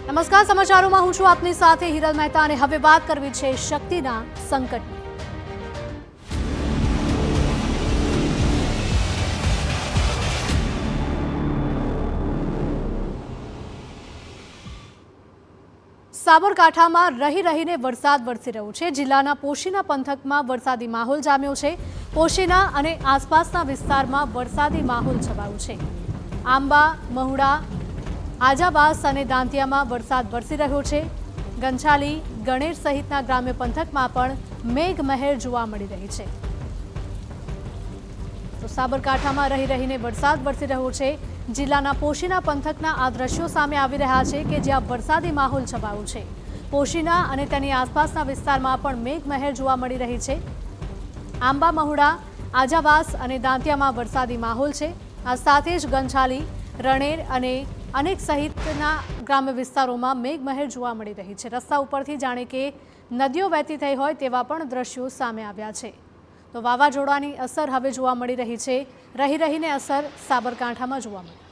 નમસ્કાર, સમાચારોમાં હું છું આપની સાથે હિરલ મહેતા અને હવે વાત કરવી છે શક્તિના સંકટની। સાબરકાંઠામાં રહીને વરસાદ વરસી રહ્યો છે। જિલ્લાના પોશીના પંથકમાં વરસાદી માહોલ જામ્યો છે। પોશીના અને આસપાસના વિસ્તારમાં વરસાદી માહોલ છવાયો છે। આંબા, મહુડા, આજાબાસ અને દાંતિયામાં વરસાદ વરસી રહ્યો છે। ગંછાલી, ગણેર સહિતના ગ્રામ્ય પંથકમાં પણ મેઘમહેર જોવા મળી રહી છે। તો સાબરકાંઠામાં રહીને વરસાદ વરસી રહ્યો છે। જિલ્લાના પોશીના પંથકના આ દ્રશ્યો સામે આવી રહ્યા છે કે જ્યાં વરસાદી માહોલ છવાયો છે। પોશીના અને તેની આસપાસના વિસ્તારમાં પણ મેઘમહેર જોવા મળી રહી છે। આંબા, મહુડા, આજાબાસ અને દાંતિયામાં વરસાદી માહોલ છે। આ સાથે જ ગંછાલી, રણેર અને અનેક સહિતના ગ્રામ્ય વિસ્તારોમાં મેઘમહેર જોવા મળી રહી છે। રસ્તા ઉપરથી જાણે કે નદીઓ વહેતી થઈ હોય તેવા પણ દ્રશ્યો સામે આવ્યા છે। તો વાવાઝોડાની અસર હવે જોવા મળી રહી છે। રહીને અસર સાબરકાંઠામાં જોવા મળી।